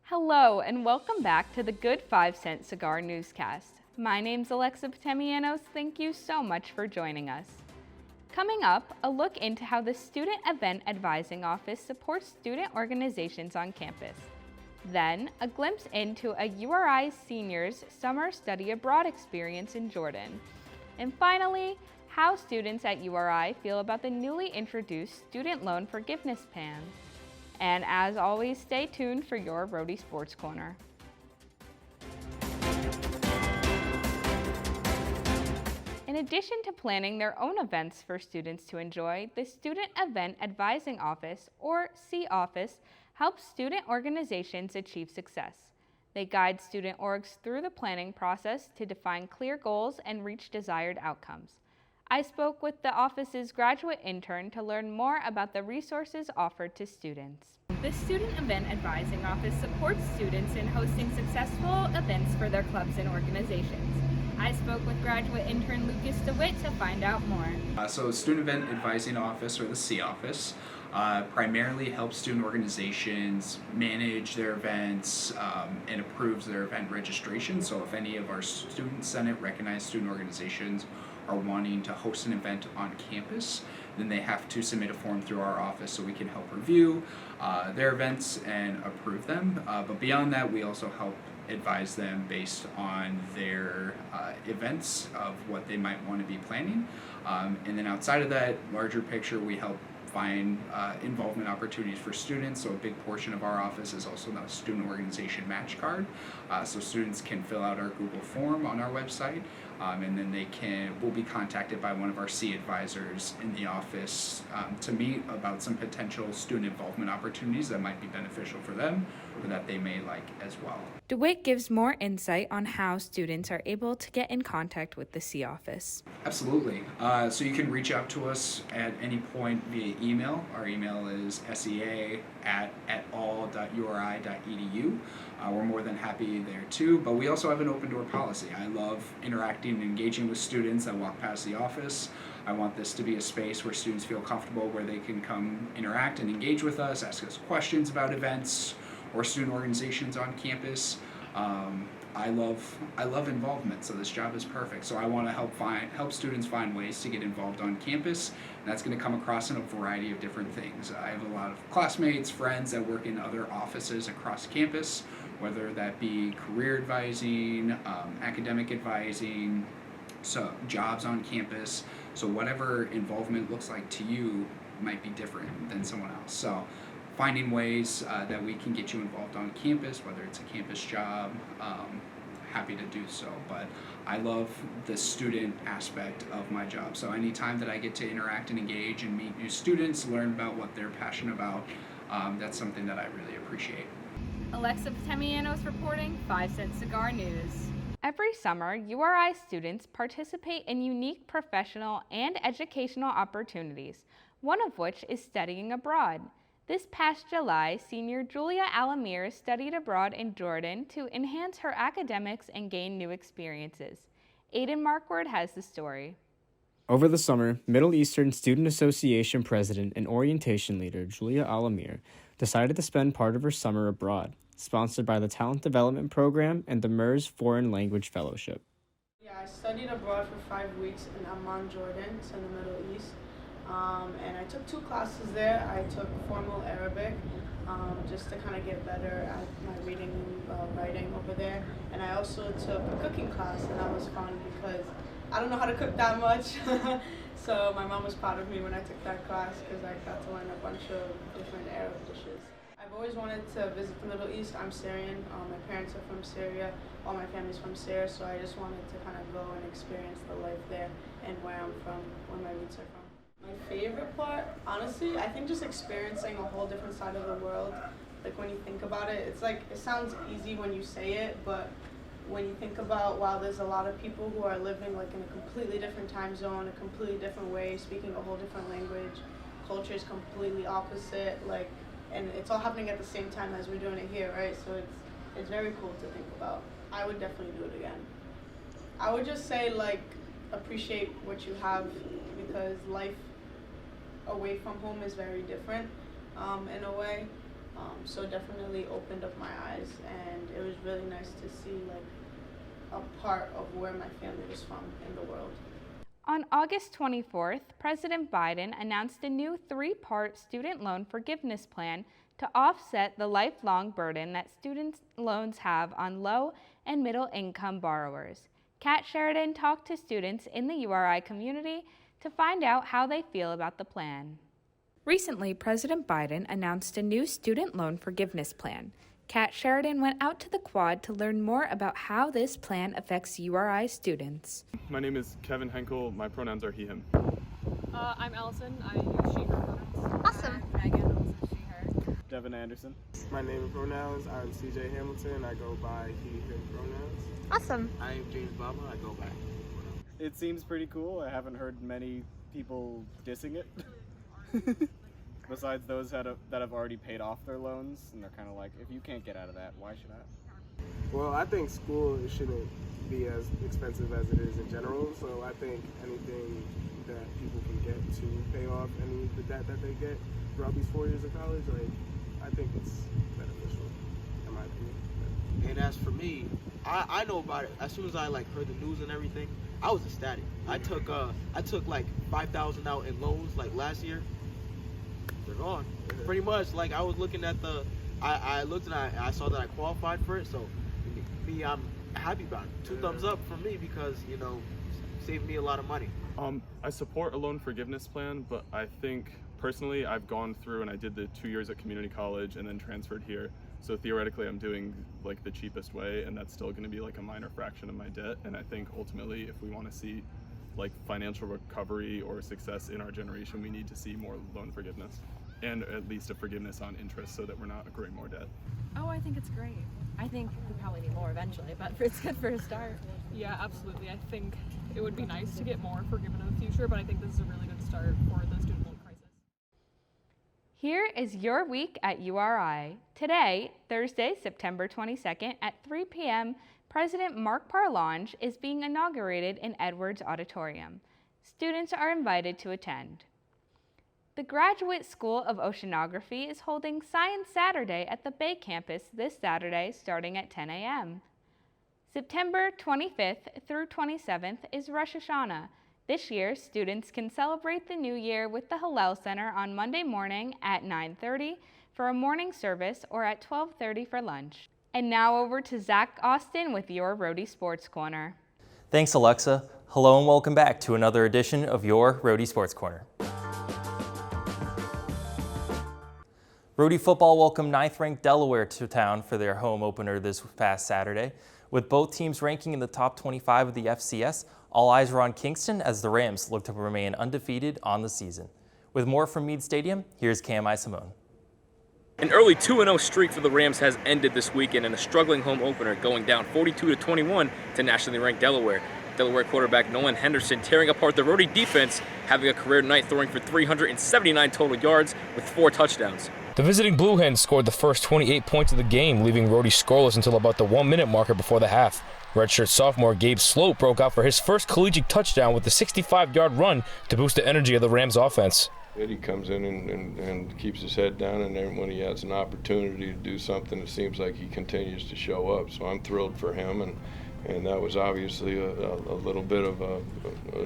Hello and welcome back to the Good 5-Cent Cigar Newscast. My name's Alexa Potamianos. Thank you so much for joining us. Coming up, a look into how the Student Event Advising Office supports student organizations on campus. Then, a glimpse into a URI seniors summer study abroad experience in Jordan. And finally, how students at URI feel about the newly introduced Student Loan Forgiveness Plan. And as always, stay tuned for your Rhody Sports Corner. In addition to planning their own events for students to enjoy, the Student Event Advising Office, or C-Office, helps student organizations achieve success. They guide student orgs through the planning process to define clear goals and reach desired outcomes. I spoke with the office's graduate intern to learn more about the resources offered to students. The Student Event Advising Office supports students in hosting successful events for their clubs and organizations. I spoke with graduate intern Lucas DeWitt to find out more. So Student Event Advising Office, or the C Office, primarily helps student organizations manage their events and approves their event registration. So if any of our Student Senate recognized student organizations are wanting to host an event on campus, then they have to submit a form through our office so we can help review their events and approve them. But beyond that, we also help advise them based on their events of what they might want to be planning. And then outside of that larger picture, we help find involvement opportunities for students. So a big portion of our office is also the student organization match card. So students can fill out our Google form on our website, and then will be contacted by one of our C advisors in the office to meet about some potential student involvement opportunities that might be beneficial for them or that they may like as well. DeWitt gives more insight on how students are able to get in contact with the C Office. Absolutely. So you can reach out to us at any point via email. Our email is sea@all.uri.edu. We're more than happy there too, but we also have an open door policy. I love interacting and engaging with students that walk past the office. I want this to be a space where students feel comfortable, where they can come interact and engage with us, ask us questions about events or student organizations on campus. I love involvement, so this job is perfect. So I want to help students find ways to get involved on campus, and that's going to come across in a variety of different things. I have a lot of classmates, friends that work in other offices across campus, whether that be career advising, academic advising, so jobs on campus. So whatever involvement looks like to you might be different than someone else. So finding ways that we can get you involved on campus, whether it's a campus job, happy to do so. But I love the student aspect of my job. So anytime that I get to interact and engage and meet new students, learn about what they're passionate about, that's something that I really appreciate. Alexa Potamianos reporting 5-Cent Cigar News. Every summer, URI students participate in unique professional and educational opportunities, one of which is studying abroad. This past July, senior Julia Al-Amir studied abroad in Jordan to enhance her academics and gain new experiences. Aidan Markward has the story. Over the summer, Middle Eastern Student Association President and Orientation Leader Julia Al-Amir decided to spend part of her summer abroad, sponsored by the Talent Development Program and the MERS Foreign Language Fellowship. Yeah, I studied abroad for 5 weeks in Amman, Jordan, it's in the Middle East. And I took 2 classes there. I took formal Arabic, just to kind of get better at my reading and writing over there. And I also took a cooking class, and that was fun because I don't know how to cook that much. So my mom was proud of me when I took that class because I got to learn a bunch of different Arab dishes. I've always wanted to visit the Middle East. I'm Syrian. My parents are from Syria. All my family's from Syria. So I just wanted to kind of go and experience the life there and where I'm from, where my roots are from. My favorite part, honestly, I think just experiencing a whole different side of the world. Like when you think about it, it's like, it sounds easy when you say it, but when you think about, wow, there's a lot of people who are living like in a completely different time zone, a completely different way, speaking a whole different language, culture is completely opposite, like, and it's all happening at the same time as we're doing it here, right? So it's very cool to think about. I would definitely do it again. I would just say, like, appreciate what you have, because life away from home is very different in a way. So it definitely opened up my eyes, and it was really nice to see like a part of where my family was from in the world. On August 24th, President Biden announced a new 3-part student loan forgiveness plan to offset the lifelong burden that student loans have on low and middle income borrowers. Kat Sheridan talked to students in the URI community to find out how they feel about the plan. Recently, President Biden announced a new student loan forgiveness plan. Kat Sheridan went out to the quad to learn more about how this plan affects URI students. My name is Kevin Henkel. My pronouns are he, him. I'm Allison. I use she, her pronouns. Awesome. Megan, also she, her. Devin Anderson. My name and pronouns, I'm CJ Hamilton. I go by he, him pronouns. Awesome. I am James Baba. I go by he. It seems pretty cool. I haven't heard many people dissing it. Besides those that have already paid off their loans, and they're kind of like, if you can't get out of that, why should I? Well, I think school shouldn't be as expensive as it is in general, so I think anything that people can get to pay off any of the debt that they get throughout these 4 years of college, like, I think it's beneficial, in my opinion. And as for me, I know about it. As soon as I heard the news and everything, I was ecstatic. I took like $5,000 out in loans like last year. They're gone. Pretty much. Like I was looking at I looked and I saw that I qualified for it. So me, I'm happy about it. 2 thumbs up for me because saved me a lot of money. I support a loan forgiveness plan, but I think personally I've gone through and I did the 2 years at community college and then transferred here. So theoretically I'm doing like the cheapest way, and that's still going to be like a minor fraction of my debt. And I think ultimately if we want to see like financial recovery or success in our generation, we need to see more loan forgiveness and at least a forgiveness on interest so that we're not accruing more debt. Oh, I think it's great. I think we probably need more eventually, but it's good for a start. Yeah, absolutely. I think it would be nice to get more forgiven in the future, but I think this is a really good start for the student loan crisis. Here is your week at URI. Today, Thursday, September 22nd at 3 p.m., President Markward Lounge is being inaugurated in Edwards Auditorium. Students are invited to attend. The Graduate School of Oceanography is holding Science Saturday at the Bay Campus this Saturday starting at 10 a.m. September 25th through 27th is Rosh Hashanah. This year, students can celebrate the new year with the Hillel Center on Monday morning at 9:30 for a morning service or at 12:30 for lunch. And now over to Zach Austin with your Rhody Sports Corner. Thanks, Alexa. Hello and welcome back to another edition of your Rhody Sports Corner. Rhody football welcomed 9th-ranked Delaware to town for their home opener this past Saturday. With both teams ranking in the top 25 of the FCS, all eyes were on Kingston as the Rams look to remain undefeated on the season. With more from Meade Stadium, here's Cam Iasimone. An early 2-0 streak for the Rams has ended this weekend in a struggling home opener, going down 42-21 to nationally ranked Delaware. Delaware quarterback Nolan Henderson tearing apart the Rhody defense, having a career night throwing for 379 total yards with 4 touchdowns. The visiting Blue Hens scored the first 28 points of the game, leaving Rhody scoreless until about the 1-minute marker before the half. Redshirt sophomore Gabe Sloat broke out for his first collegiate touchdown with a 65-yard run to boost the energy of the Rams offense. He comes in and keeps his head down, and then when he has an opportunity to do something, it seems like he continues to show up. So I'm thrilled for him, and that was obviously a little bit of a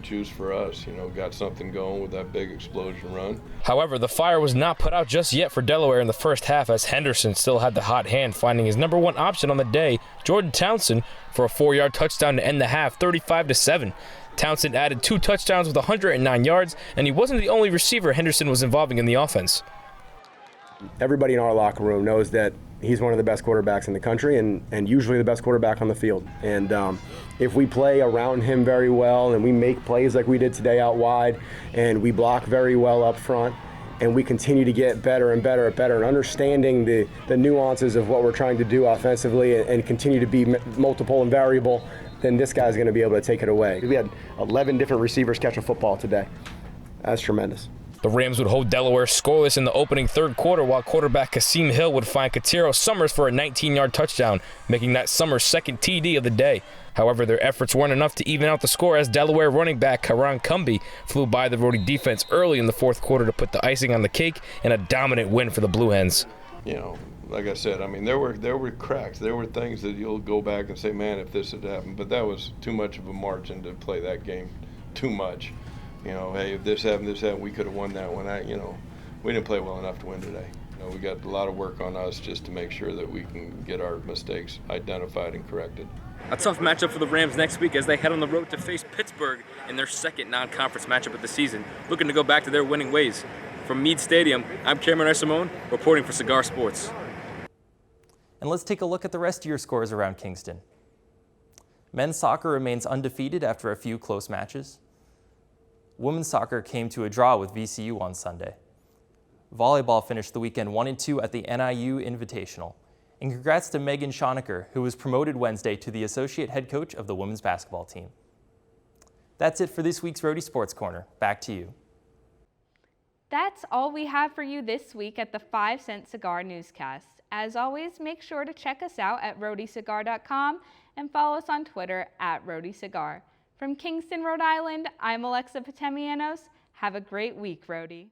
juice for us. Got something going with that big explosion run. However, the fire was not put out just yet for Delaware in the first half, as Henderson still had the hot hand, finding his number 1 option on the day, Jordan Townsend, for a 4-yard touchdown to end the half, 35-7. Townsend added 2 touchdowns with 109 yards, and he wasn't the only receiver Henderson was involving in the offense. Everybody in our locker room knows that he's one of the best quarterbacks in the country and usually the best quarterback on the field. And if we play around him very well and we make plays like we did today out wide and we block very well up front and we continue to get better and better and better and understanding the nuances of what we're trying to do offensively and continue to be multiple and variable, then this guy's going to be able to take it away. We had 11 different receivers catch a football today. That's tremendous. The Rams would hold Delaware scoreless in the opening third quarter, while quarterback Kasim Hill would find Katiro Summers for a 19-yard touchdown, making that Summers' second TD of the day. However, their efforts weren't enough to even out the score, as Delaware running back Karan Cumby flew by the Rhody defense early in the fourth quarter to put the icing on the cake in a dominant win for the Blue Hens. you know, like I said, I mean, there were cracks. There were things that you'll go back and say, man, if this had happened. But that was too much of a margin to play that game too much. You know, hey, if this happened, we could have won that one. You know, we didn't play well enough to win today. You know, we got a lot of work on us just to make sure that we can get our mistakes identified and corrected. A tough matchup for the Rams next week as they head on the road to face Pittsburgh in their second non-conference matchup of the season, looking to go back to their winning ways. From Meade Stadium, I'm Cam Iasimone, reporting for Cigar Sports. And let's take a look at the rest of your scores around Kingston. Men's soccer remains undefeated after a few close matches. Women's soccer came to a draw with VCU on Sunday. Volleyball finished the weekend 1-2 at the NIU Invitational. And congrats to Megan Schonecker, who was promoted Wednesday to the associate head coach of the women's basketball team. That's it for this week's Rhody Sports Corner. Back to you. That's all we have for you this week at the 5 Cent Cigar Newscast. As always, make sure to check us out at rhodycigar.com and follow us on Twitter at rhodycigar. From Kingston, Rhode Island, I'm Alexa Potamianos. Have a great week, Rhody.